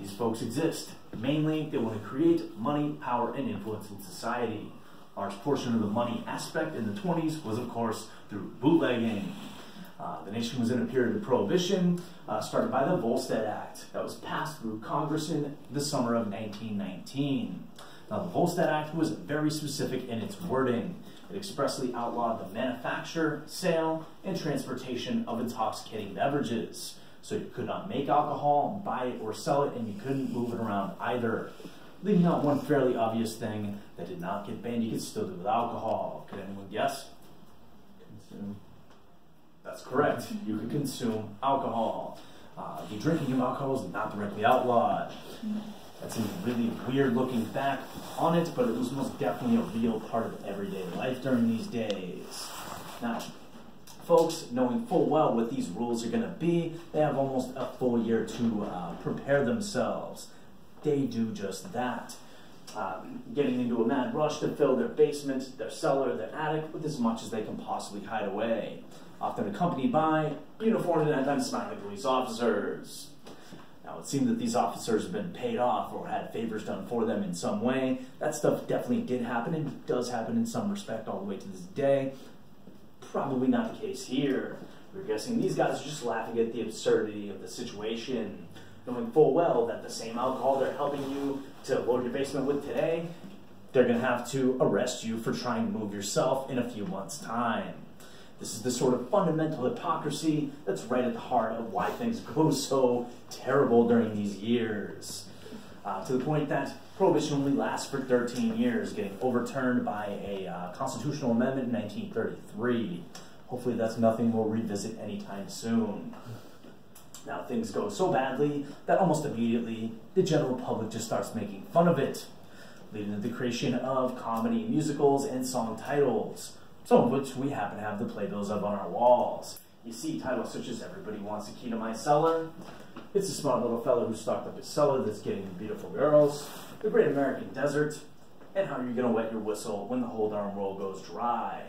these folks exist? Mainly, they want to create money, power, and influence in society. A large portion of the money aspect in the 20s was, of course, through bootlegging. The nation was in a period of prohibition started by the Volstead Act that was passed through Congress in the summer of 1919. Now, the Volstead Act was very specific in its wording. It expressly outlawed the manufacture, sale, and transportation of intoxicating beverages. So you could not make alcohol, buy it, or sell it, and you couldn't move it around either. Leaving out one fairly obvious thing that did not get banned, you could still do with alcohol. Could anyone guess? Consume. That's correct. You could consume alcohol. The drinking of alcohol is not directly outlawed. That's a really weird looking back on it, but it was most definitely a real part of everyday life during these days. Now, folks, knowing full well what these rules are going to be, they have almost a full year to prepare themselves. They do just that. Getting into a mad rush to fill their basement, their cellar, their attic with as much as they can possibly hide away. Often accompanied by uniformed and at times smiling police officers. Now, it seemed that these officers have been paid off or had favors done for them in some way. That stuff definitely did happen and does happen in some respect all the way to this day. Probably not the case here. We're guessing these guys are just laughing at the absurdity of the situation, knowing full well that the same alcohol they're helping you to load your basement with today, they're going to have to arrest you for trying to move yourself in a few months' time. This is the sort of fundamental hypocrisy that's right at the heart of why things go so terrible during these years. To the point that Prohibition only lasts for 13 years, getting overturned by a constitutional amendment in 1933. Hopefully that's nothing we'll revisit anytime soon. Now, things go so badly that almost immediately the general public just starts making fun of it, leading to the creation of comedy musicals and song titles, some of which we happen to have the playbills up on our walls. You see titles such as Everybody Wants a Key to My Cellar, It's a Smart Little Fella Who Stocked Up His Cellar That's Getting Beautiful Girls, The Great American Desert, and How You're Gonna Wet Your Whistle When the Whole Darn World Goes Dry.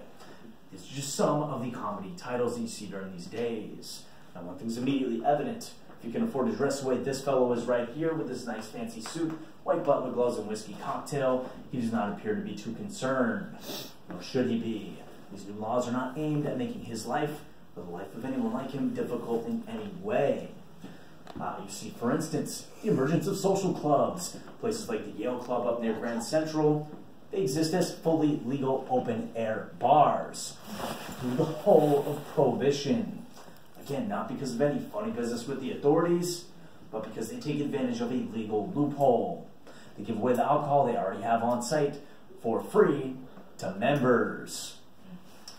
These are just some of the comedy titles that you see during these days. Now, one thing's immediately evident. If you can afford to dress the way this fellow is right here with this nice fancy suit, white butler gloves, and whiskey cocktail, he does not appear to be too concerned. Nor should he be. These new laws are not aimed at making his life, or the life of anyone like him, difficult in any way. You see, for instance, the emergence of social clubs. Places like the Yale Club up near Grand Central, they exist as fully legal open-air bars through the whole of Prohibition. Again, not because of any funny business with the authorities, but because they take advantage of a legal loophole. They give away the alcohol they already have on site for free to members,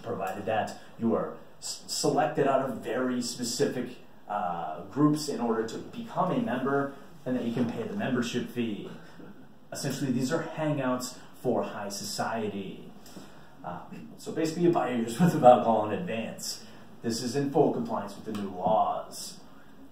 provided that you are selected out of very specific groups in order to become a member, and that you can pay the membership fee. Essentially, these are hangouts for high society. So basically, you buy yours worth of alcohol in advance. This is in full compliance with the new laws.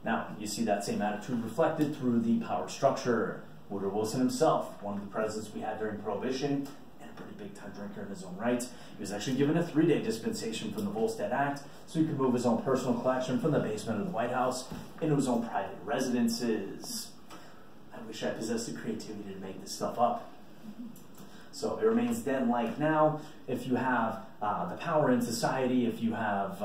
Now, you see that same attitude reflected through the power structure. Woodrow Wilson himself, one of the presidents we had during Prohibition, and a pretty big-time drinker in his own right, he was actually given a 3-day dispensation from the Volstead Act so he could move his own personal collection from the basement of the White House into his own private residences. I wish I possessed the creativity to make this stuff up. So it remains then like now, if you have the power in society, if you have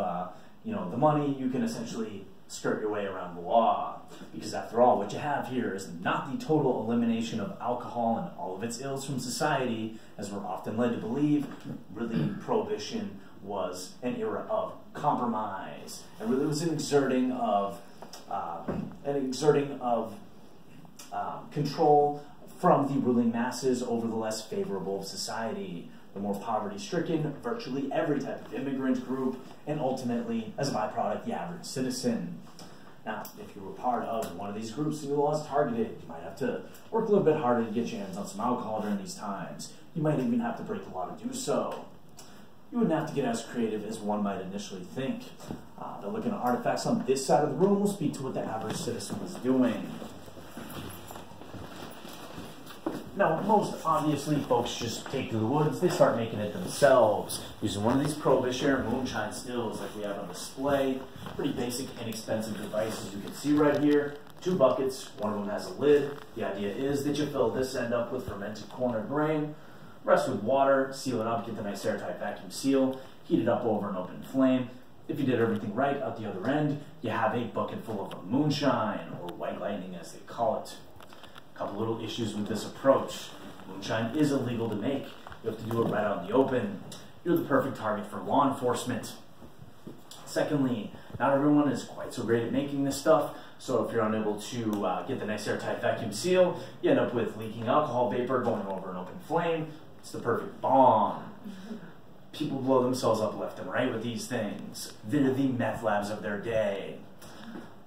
the money, you can essentially skirt your way around the law. Because after all, what you have here is not the total elimination of alcohol and all of its ills from society, as we're often led to believe. Really, Prohibition was an era of compromise, and really was an exerting of control from the ruling masses over the less favorable of society, the more poverty-stricken, virtually every type of immigrant group, and ultimately, as a byproduct, the average citizen. Now, if you were part of one of these groups the law is targeted, you might have to work a little bit harder to get your hands on some alcohol during these times. You might even have to break the law to do so. You wouldn't have to get as creative as one might initially think. The looking at artifacts on this side of the room will speak to what the average citizen was doing. Now, most obviously, folks just take to the woods. They start making it themselves using one of these Prohibition moonshine stills like we have on display. Pretty basic, inexpensive devices. You can see right here, 2 buckets. One of them has a lid. The idea is that you fill this end up with fermented corn or grain, rest with water, seal it up, get the nice airtight vacuum seal, heat it up over an open flame. If you did everything right out the other end, you have a bucket full of moonshine, or white lightning as they call it. A couple little issues with this approach. Moonshine is illegal to make. You have to do it right out in the open. You're the perfect target for law enforcement. Secondly, not everyone is quite so great at making this stuff, so if you're unable to get the nice airtight vacuum seal, you end up with leaking alcohol vapor going over an open flame. It's the perfect bomb. People blow themselves up left and right with these things. They're the meth labs of their day.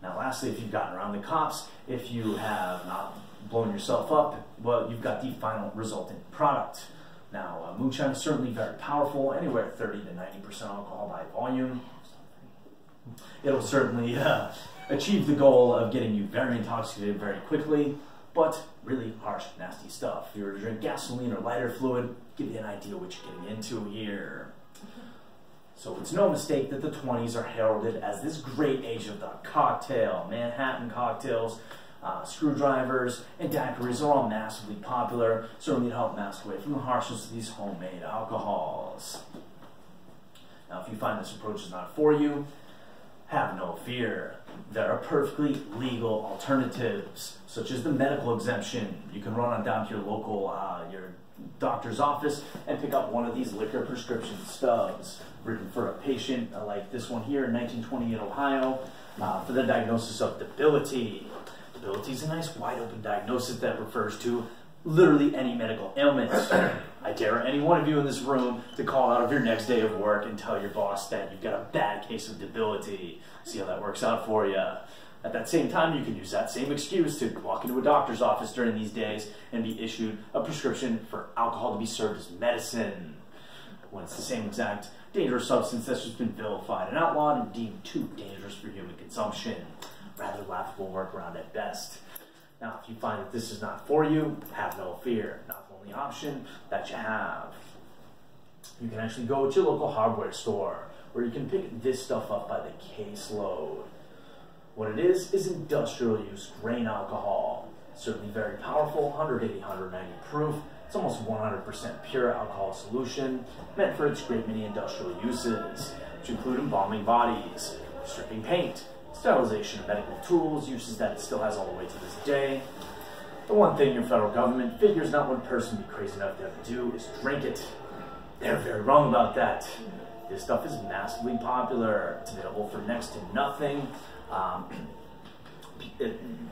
Now lastly, if you've gotten around the cops, if you have not blown yourself up, well, you've got the final resultant product. Now, moonshine is certainly very powerful, anywhere 30 to 90% alcohol by volume. It'll certainly achieve the goal of getting you very intoxicated very quickly, but really harsh, nasty stuff. If you were to drink gasoline or lighter fluid, give you an idea what you're getting into here. So it's no mistake that the 20s are heralded as this great age of the cocktail. Manhattan cocktails, screwdrivers, and daiquiris are all massively popular, certainly to help mask away from the harshness of these homemade alcohols. Now, if you find this approach is not for you, have no fear. There are perfectly legal alternatives, such as the medical exemption. You can run on down to your local, your doctor's office and pick up one of these liquor prescription stubs written for a patient like this one here in 1920 in Ohio for the diagnosis of debility. Debility is a nice wide open diagnosis that refers to literally any medical ailment. I dare any one of you in this room to call out of your next day of work and tell your boss that you've got a bad case of debility. See how that works out for you. At that same time, you can use that same excuse to walk into a doctor's office during these days and be issued a prescription for alcohol to be served as medicine, when it's the same exact dangerous substance that's just been vilified and outlawed and deemed too dangerous for human consumption. Rather laughable workaround at best. Now, if you find that this is not for you, have no fear. Not the only option that you have. You can actually go to your local hardware store, where you can pick this stuff up by the caseload. What it is industrial use grain alcohol. Certainly very powerful, 180, 190 proof. It's almost 100% pure alcohol solution, meant for its great many industrial uses, which include embalming bodies, stripping paint, sterilization of medical tools, uses that it still has all the way to this day. The one thing your federal government figures not one person be crazy enough to have to do is drink it. They're very wrong about that. This stuff is massively popular. It's available for next to nothing.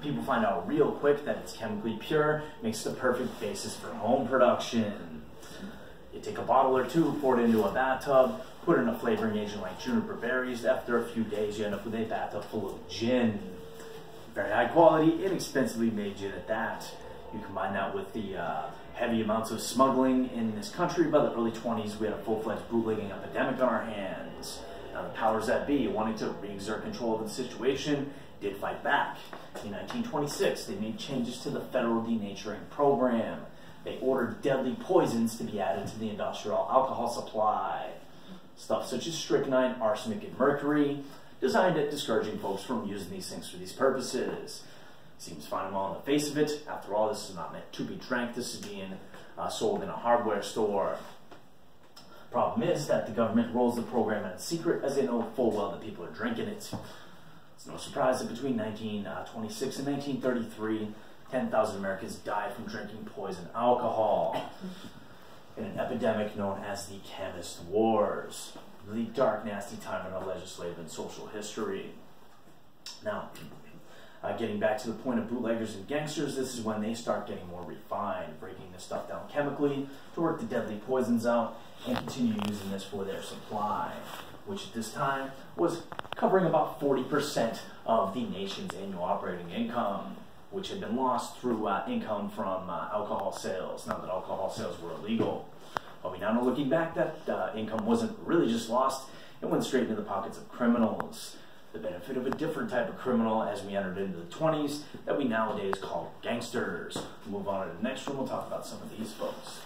People find out real quick that it's chemically pure, makes the perfect basis for home production. You take a bottle or two, pour it into a bathtub, put in a flavoring agent like juniper berries. After a few days, you end up with a bathtub full of gin. Very high quality, inexpensively made gin at that. You combine that with the heavy amounts of smuggling in this country. By the early 20s, we had a full-fledged bootlegging epidemic on our hands. Now, the powers that be, wanting to re-exert control of the situation, did fight back. In 1926, they made changes to the federal denaturing program. They ordered deadly poisons to be added to the industrial alcohol supply. Stuff such as strychnine, arsenic, and mercury, designed at discouraging folks from using these things for these purposes. Seems fine and well on the face of it. After all, this is not meant to be drank. This is being sold in a hardware store. Problem is that the government rolls the program in secret, as they know full well that people are drinking it. It's no surprise that between 1926 and 1933, 10,000 Americans died from drinking poison alcohol in an epidemic known as the Chemist Wars. Really dark, nasty time in our legislative and social history. Now, getting back to the point of bootleggers and gangsters, this is when they start getting more refined, breaking this stuff down chemically to work the deadly poisons out and continue using this for their supply, which at this time was covering about 40% of the nation's annual operating income, which had been lost through income from alcohol sales, now that alcohol sales were illegal. But we now know, looking back, that income wasn't really just lost, it went straight into the pockets of criminals. the benefit of a different type of criminal as we entered into the 20s that we nowadays call gangsters. We'll move on to the next room, we'll talk about some of these folks.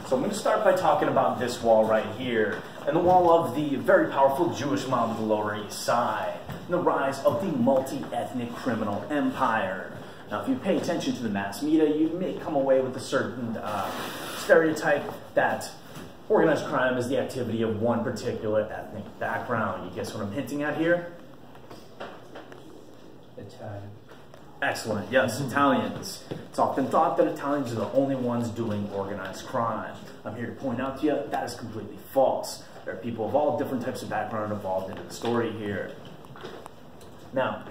So I'm going to start by talking about this wall right here, and the wall of the very powerful Jewish mob of the Lower East Side, and the rise of the multi-ethnic criminal empire. Now, if you pay attention to the mass media, you may come away with a certain stereotype that organized crime is the activity of one particular ethnic background. You guess what I'm hinting at here? Italian. Excellent, yes, Italians. It's often thought that Italians are the only ones doing organized crime. I'm here to point out to you that is completely false. There are people of all different types of background involved into the story here. Now,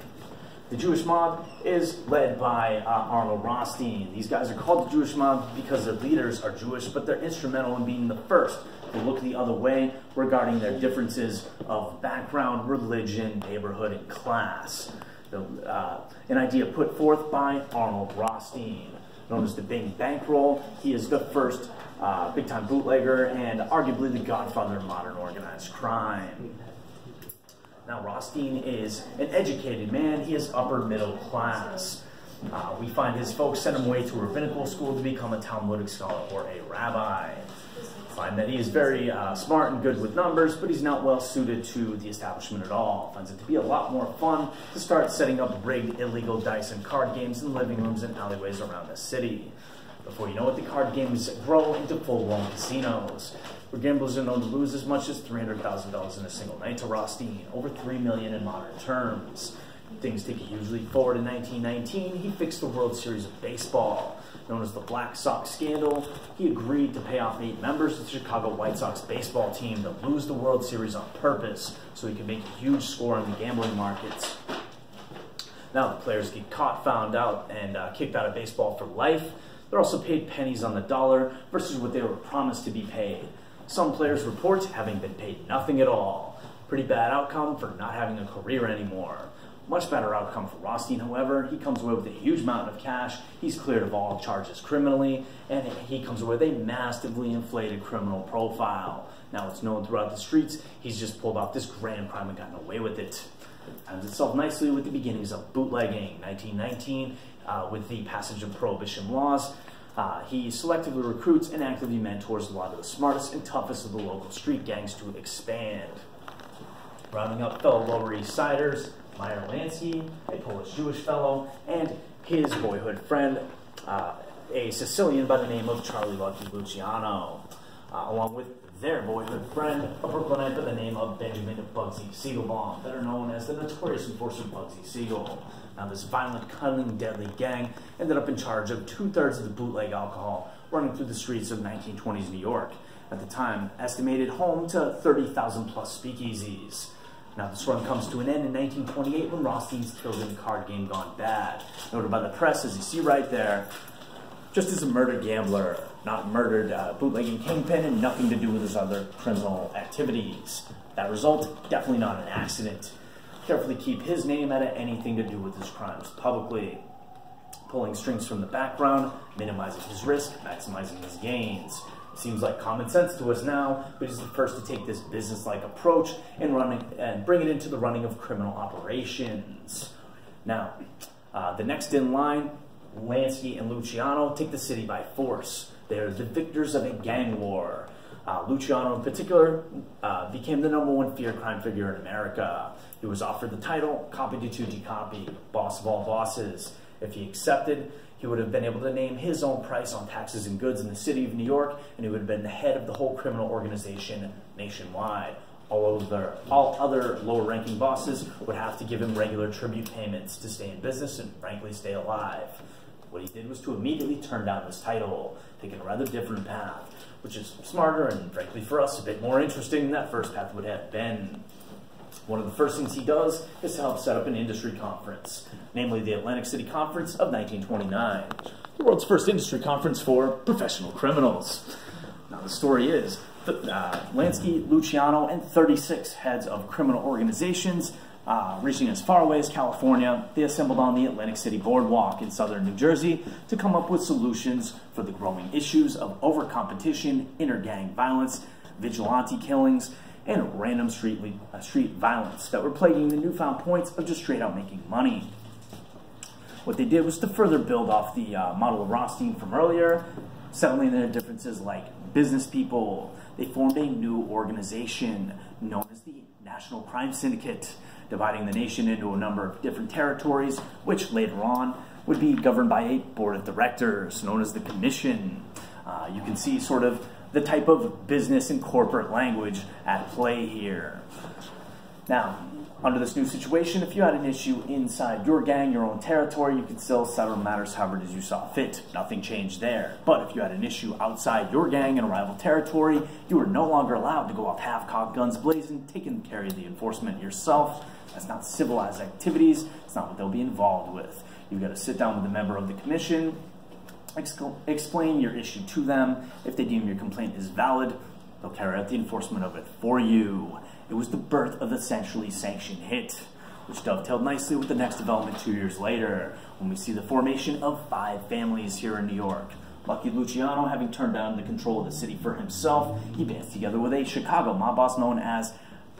the Jewish mob is led by Arnold Rothstein. These guys are called the Jewish mob because their leaders are Jewish, but they're instrumental in being the first to look the other way regarding their differences of background, religion, neighborhood, and class. An idea put forth by Arnold Rothstein. Known as the Bing Bankroll, he is the first big-time bootlegger and arguably the godfather of modern organized crime. Now, Rothstein is an educated man. He is upper middle class. We find his folks sent him away to a rabbinical school to become a Talmudic scholar or a rabbi. Find that he is very smart and good with numbers, but he's not well suited to the establishment at all. Finds it to be a lot more fun to start setting up rigged illegal dice and card games in living rooms and alleyways around the city. Before you know it, the card games grow into full-blown casinos, where gamblers are known to lose as much as $300,000 in a single night to Rothstein, over $3 million in modern terms. Things take a huge leap forward in 1919. He fixed the World Series of Baseball. Known as the Black Sox scandal, he agreed to pay off 8 members of the Chicago White Sox baseball team to lose the World Series on purpose so he could make a huge score in the gambling markets. Now the players get caught, found out, and kicked out of baseball for life. They're also paid pennies on the dollar versus what they were promised to be paid. Some players report having been paid nothing at all. Pretty bad outcome for not having a career anymore. Much better outcome for Rothstein, however. He comes away with a huge amount of cash. He's cleared of all charges criminally, and he comes away with a massively inflated criminal profile. Now it's known throughout the streets, he's just pulled off this grand crime and gotten away with it. Times itself nicely with the beginnings of bootlegging. 1919, with the passage of prohibition laws, he selectively recruits and actively mentors a lot of the smartest and toughest of the local street gangs to expand. Rounding up fellow Lower East Siders, Meyer Lansky, a Polish-Jewish fellow, and his boyhood friend, a Sicilian by the name of Charlie Lucky Luciano, along with their boyhood friend, a Brooklynite by the name of Benjamin Bugsy Siegelbaum, better known as the notorious enforcer Bugsy Siegel. Now, this violent, cunning, deadly gang ended up in charge of 2/3 of the bootleg alcohol running through the streets of 1920s New York. At the time, estimated home to 30,000 plus speakeasies. Now, this run comes to an end in 1928 when Rothstein's killed in a card game gone bad. Noted by the press, as you see right there, just as a murdered gambler, not murdered bootlegging kingpin, and nothing to do with his other criminal activities. That result, definitely not an accident. Carefully keep his name out of anything to do with his crimes publicly. Pulling strings from the background, minimizing his risk, maximizing his gains. Seems like common sense to us now, but he's the first to take this business-like approach and bring it into the running of criminal operations. Now, the next in line, Lansky and Luciano take the city by force. They're the victors of a gang war. Luciano, in particular, became the #1 feared crime figure in America. He was offered the title, copy to tutti copy, boss of all bosses. If he accepted, he would have been able to name his own price on taxes and goods in the city of New York, and he would have been the head of the whole criminal organization nationwide. All other lower-ranking bosses would have to give him regular tribute payments to stay in business and, frankly, stay alive. What he did was to immediately turn down this title, taking a rather different path, which is smarter and, frankly, for us, a bit more interesting than that first path would have been. One of the first things he does is to help set up an industry conference, namely the Atlantic City Conference of 1929, the world's first industry conference for professional criminals. Now, the story is that Lansky, Luciano, and 36 heads of criminal organizations Reaching as far away as California, they assembled on the Atlantic City Boardwalk in southern New Jersey to come up with solutions for the growing issues of overcompetition, inter-gang violence, vigilante killings, and random street violence that were plaguing the newfound points of just straight out making money. What they did was to further build off the model of Rothstein from earlier, settling their differences like business people. They formed a new organization known as the National Crime Syndicate, dividing the nation into a number of different territories, which later on would be governed by a board of directors known as the Commission. You can see sort of the type of business and corporate language at play here. Now, under this new situation, if you had an issue inside your gang, your own territory, you could still settle matters however it is you saw fit. Nothing changed there. But if you had an issue outside your gang in a rival territory, you were no longer allowed to go off half-cocked guns blazing, taking care of the enforcement yourself. That's not civilized activities. It's not what they'll be involved with. You've got to sit down with a member of the commission, explain your issue to them. If they deem your complaint is valid, they'll carry out the enforcement of it for you. It was the birth of the centrally sanctioned hit, which dovetailed nicely with the next development 2 years later, when we see the formation of 5 families here in New York. Lucky Luciano, having turned down the control of the city for himself, he bands together with a Chicago mob boss known as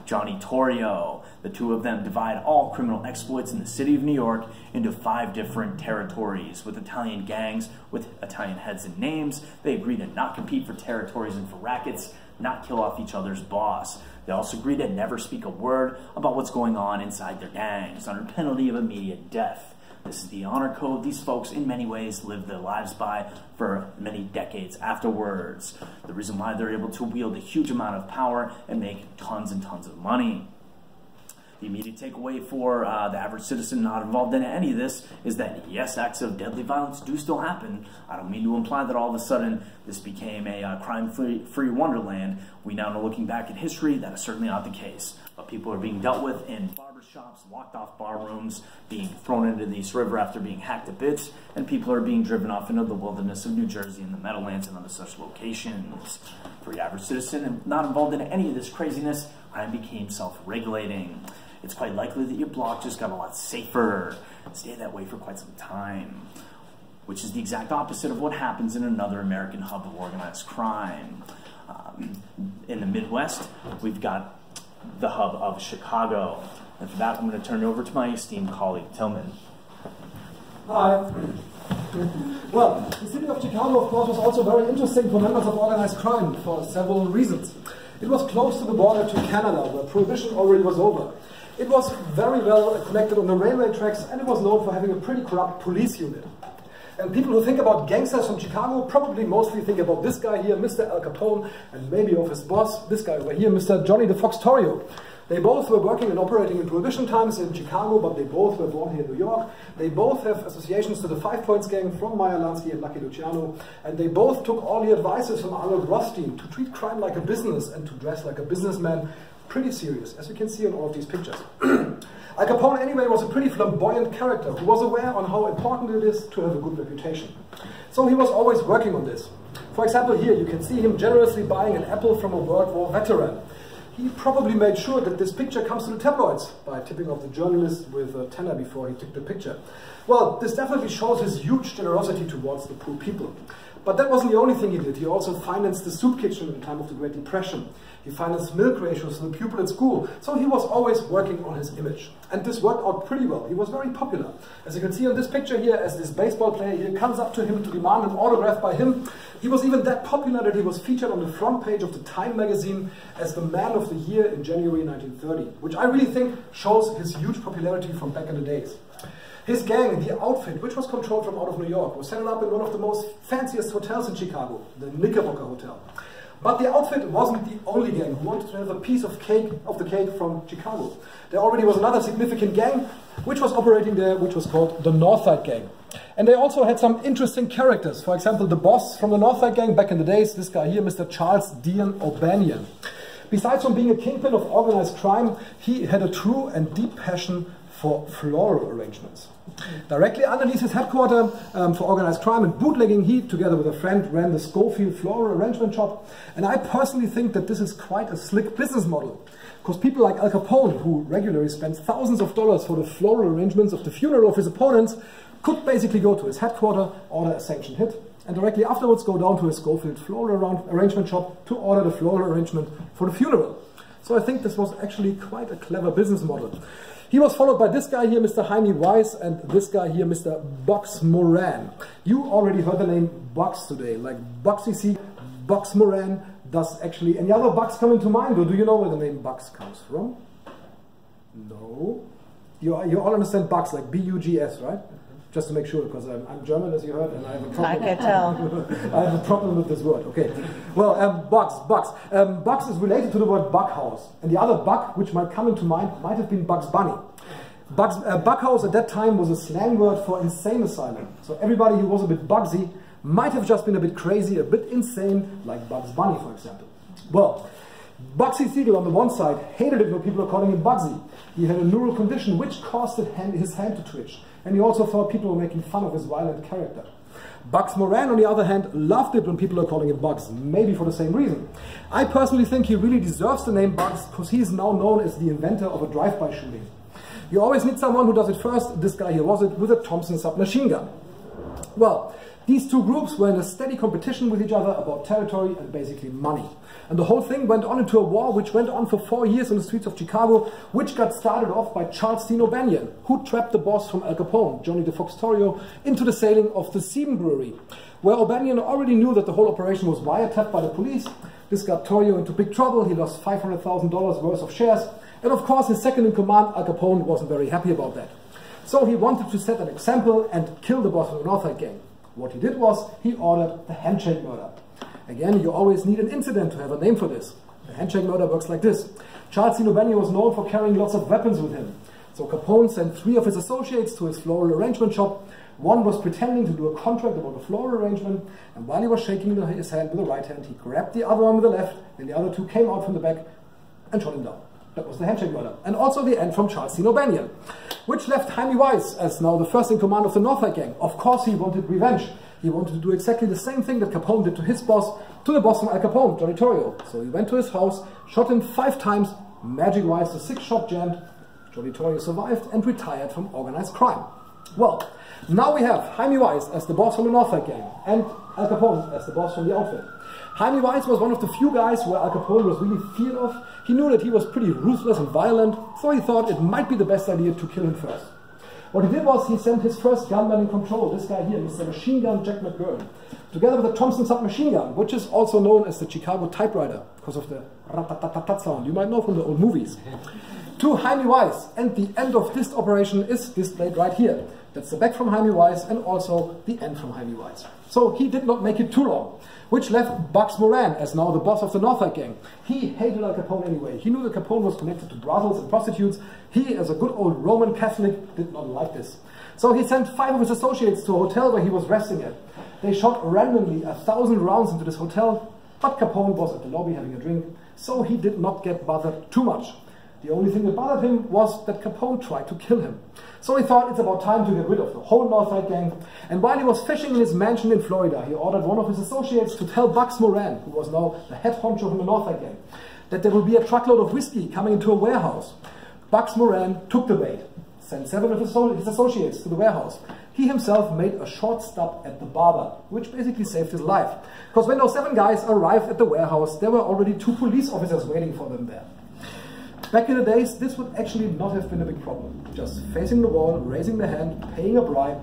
Johnny Torrio. The two of them divide all criminal exploits in the city of New York into 5 different territories with Italian gangs with Italian heads and names. They agree to not compete for territories and for rackets, not kill off each other's boss. They also agree to never speak a word about what's going on inside their gangs under penalty of immediate death. This is the honor code these folks in many ways live their lives by for many decades afterwards. The reason why they're able to wield a huge amount of power and make tons and tons of money. The immediate takeaway for the average citizen not involved in any of this is that yes, acts of deadly violence do still happen. I don't mean to imply that all of a sudden this became a crime-free wonderland. We now know, looking back at history, that is certainly not the case. But people are being dealt with in barbershops, locked off bar rooms, being thrown into the East River after being hacked to bits, and people are being driven off into the wilderness of New Jersey and the Meadowlands and other such locations. For the average citizen not involved in any of this craziness, crime became self-regulating. It's quite likely that your block just got a lot safer and stayed that way for quite some time, which is the exact opposite of what happens in another American hub of organized crime. In the Midwest, we've got the hub of Chicago. And for that, I'm going to turn it over to my esteemed colleague, Tillman. Hi. Well, the city of Chicago, of course, was also very interesting for members of organized crime for several reasons. It was close to the border to Canada, where prohibition already was over. It was very well connected on the railway tracks, and it was known for having a pretty corrupt police unit. And people who think about gangsters from Chicago probably mostly think about this guy here, Mr. Al Capone, and maybe of his boss, this guy over here, Mr. Johnny the Fox Torrio. They both were working and operating in prohibition times in Chicago, but they both were born here in New York. They both have associations to the 5 Points Gang from Meyer Lansky and Lucky Luciano, and they both took all the advices from Arnold Rothstein to treat crime like a business and to dress like a businessman. Pretty serious, as you can see on all of these pictures. Al Capone, anyway, was a pretty flamboyant character who was aware on how important it is to have a good reputation. So he was always working on this. For example, here you can see him generously buying an apple from a World War veteran. He probably made sure that this picture comes to the tabloids by tipping off the journalist with a tenner before he took the picture. Well, this definitely shows his huge generosity towards the poor people. But that wasn't the only thing he did. He also financed the soup kitchen in the time of the Great Depression. He financed milk ratios for the pupil at school. So he was always working on his image. And this worked out pretty well. He was very popular. As you can see on this picture here, as this baseball player here comes up to him to demand an autograph by him, he was even that popular that he was featured on the front page of the Time magazine as the Man of the Year in January 1930, which I really think shows his huge popularity from back in the days. His gang, the Outfit, which was controlled from out of New York, was set up in one of the most fanciest hotels in Chicago, the Knickerbocker Hotel. But the Outfit wasn't the only gang who wanted to have a piece of the cake from Chicago. There already was another significant gang which was operating there, which was called the Northside Gang. And they also had some interesting characters. For example, the boss from the Northside Gang back in the days, this guy here, Mr. Charles Dean O'Banion. Besides from being a kingpin of organized crime, he had a true and deep passion for floral arrangements. Directly underneath his headquarters for organized crime and bootlegging, he, together with a friend, ran the Schofield Floral Arrangement Shop. And I personally think that this is quite a slick business model. Because people like Al Capone, who regularly spends thousands of dollars for the floral arrangements of the funeral of his opponents, could basically go to his headquarters, order a sanctioned hit, and directly afterwards go down to his Schofield Floral Arrangement Shop to order the floral arrangement for the funeral. So I think this was actually quite a clever business model. He was followed by this guy here, Mr. Jaime Weiss, and this guy here, Mr. Bugs Moran. You already heard the name Bugs today, like Bugs you see, Bugs Moran. Does actually any other Bugs coming to mind, or do you know where the name Bugs comes from? No? You all understand Bugs, like B-U-G-S, right? Just to make sure, because I'm German, as you heard, and I have a problem. I can tell. I have a problem with this word. Okay. Well, Bugs. Bugs is related to the word Bughouse. And the other bug which might come into mind might have been Bugs Bunny. Bughouse at that time was a slang word for insane asylum. So everybody who was a bit bugsy might have just been a bit crazy, a bit insane, like Bugs Bunny, for example. Well, Bugsy Siegel on the one side hated it when people were calling him Bugsy. He had a neural condition which caused his hand to twitch. And he also thought people were making fun of his violent character. Bugs Moran, on the other hand, loved it when people were calling him Bugs, maybe for the same reason. I personally think he really deserves the name Bugs because he is now known as the inventor of a drive-by shooting. You always need someone who does it first. This guy here was it, with a Thompson submachine gun. Well, these two groups were in a steady competition with each other about territory and basically money. And the whole thing went on into a war which went on for 4 years on the streets of Chicago, which got started off by Charles Dean O'Banion, who trapped the boss from Al Capone, Johnny the Fox Torrio, into the sailing of the Sieben Brewery, where O'Banion already knew that the whole operation was wiretapped by the police. This got Torrio into big trouble. He lost $500,000 worth of shares. And of course, his second in command, Al Capone, wasn't very happy about that. So he wanted to set an example and kill the boss of the Northside Gang. What he did was, he ordered the handshake murder. Again, you always need an incident to have a name for this. The handshake murder works like this. Charles Dean O'Banion was known for carrying lots of weapons with him. So Capone sent 3 of his associates to his floral arrangement shop. One was pretending to do a contract about a floral arrangement, and while he was shaking his hand with the right hand, he grabbed the other one with the left, and the other 2 came out from the back and shot him down. That was the handshake murder. And also the end from Charles Dean O'Banion, which left Jaime Weiss as now the first in command of the Northside Gang. Of course, he wanted revenge. He wanted to do exactly the same thing that Capone did to his boss, to the boss from Al Capone, Johnny Torrio. So he went to his house, shot him 5 times, magic-wise the 6th shot jammed. Johnny Torrio survived and retired from organized crime. Well, now we have Jaime Weiss as the boss from the Northside Gang, and Al Capone as the boss from the outfit. Jaime Weiss was one of the few guys where Al Capone was really feared of. He knew that he was pretty ruthless and violent, so he thought it might be the best idea to kill him first. What he did was he sent his first gunman in control, this guy here, Mr. Machine Gun Jack McGurn, together with a Thompson submachine gun, which is also known as the Chicago typewriter, because of the rat-tat-tat-tat sound you might know from the old movies, to Jaime Weiss. And the end of this operation is displayed right here. That's the back from Jaime Weiss and also the end from Jaime Weiss. So he did not make it too long, which left Bugs Moran as now the boss of the Northside Gang. He hated Al Capone anyway. He knew that Capone was connected to brothels and prostitutes. He, as a good old Roman Catholic, did not like this. So he sent 5 of his associates to a hotel where he was resting at. They shot randomly 1,000 rounds into this hotel, but Capone was at the lobby having a drink, so he did not get bothered too much. The only thing that bothered him was that Capone tried to kill him. So he thought it's about time to get rid of the whole Northside Gang. And while he was fishing in his mansion in Florida, he ordered one of his associates to tell Bugs Moran, who was now the head honcho from the Northside Gang, that there will be a truckload of whiskey coming into a warehouse. Bugs Moran took the bait, sent 7 of his associates to the warehouse. He himself made a short stop at the barber, which basically saved his life. Because when those 7 guys arrived at the warehouse, there were already 2 police officers waiting for them there. Back in the days, this would actually not have been a big problem. Just facing the wall, raising the hand, paying a bribe,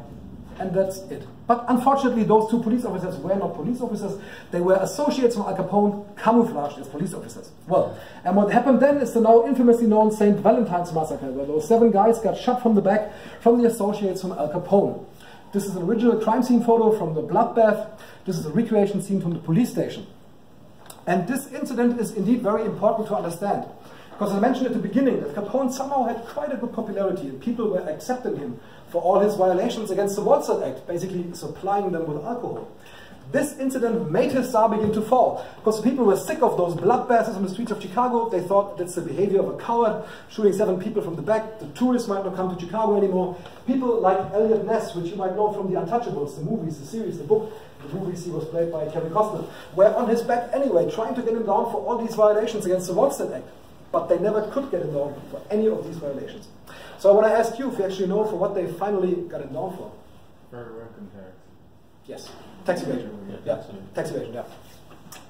and that's it. But unfortunately, those 2 police officers were not police officers. They were associates from Al Capone, camouflaged as police officers. Well, and what happened then is the now infamously known St. Valentine's Massacre, where those 7 guys got shot from the back from the associates from Al Capone. This is an original crime scene photo from the bloodbath. This is a recreation scene from the police station. And this incident is indeed very important to understand. Because I mentioned at the beginning that Capone somehow had quite a good popularity and people were accepting him for all his violations against the Walzer Act, basically supplying them with alcohol. This incident made his star begin to fall, because people were sick of those bloodbaths on the streets of Chicago. They thought that's the behavior of a coward, shooting 7 people from the back. The tourists might not come to Chicago anymore. People like Elliot Ness, which you might know from The Untouchables, the movies, the series, the book. The movies, he was played by Kevin Costner, were on his back anyway, trying to get him down for all these violations against the Volstead Act. But they never could get him down for any of these violations. So I want to ask you if you actually know for what they finally got him down for. For working tax. Yes, tax evasion. Yeah, tax evasion, yeah.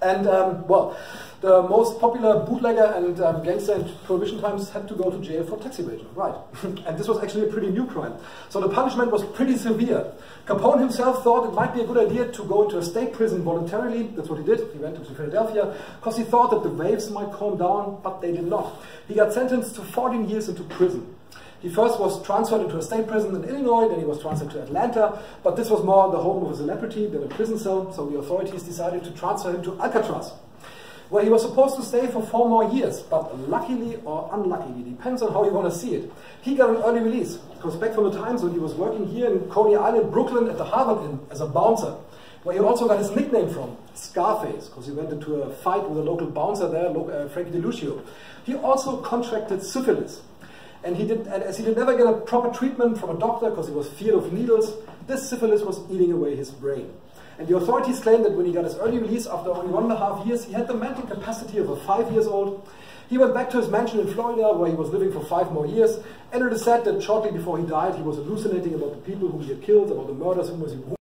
And, well, the most popular bootlegger and gangster in Prohibition times had to go to jail for tax evasion, right. And this was actually a pretty new crime. So the punishment was pretty severe. Capone himself thought it might be a good idea to go into a state prison voluntarily. That's what he did. He went to Philadelphia because he thought that the waves might calm down, but they did not. He got sentenced to 14 years into prison. He first was transferred into a state prison in Illinois, then he was transferred to Atlanta, but this was more the home of a celebrity than a prison cell, so the authorities decided to transfer him to Alcatraz, where he was supposed to stay for 4 more years, but luckily or unluckily, depends on how you want to see it, he got an early release. It goes back from the times when he was working here in Coney Island, Brooklyn, at the Harvard Inn as a bouncer, where he also got his nickname from, Scarface, because he went into a fight with a local bouncer there, Frankie DeLucio. He also contracted syphilis. And as he did never get a proper treatment from a doctor because he was feared of needles, this syphilis was eating away his brain. And the authorities claimed that when he got his early release after only 1.5 years, he had the mental capacity of a 5-year-old. He went back to his mansion in Florida where he was living for 5 more years. And it is said that shortly before he died, he was hallucinating about the people whom he had killed, about the murders whom he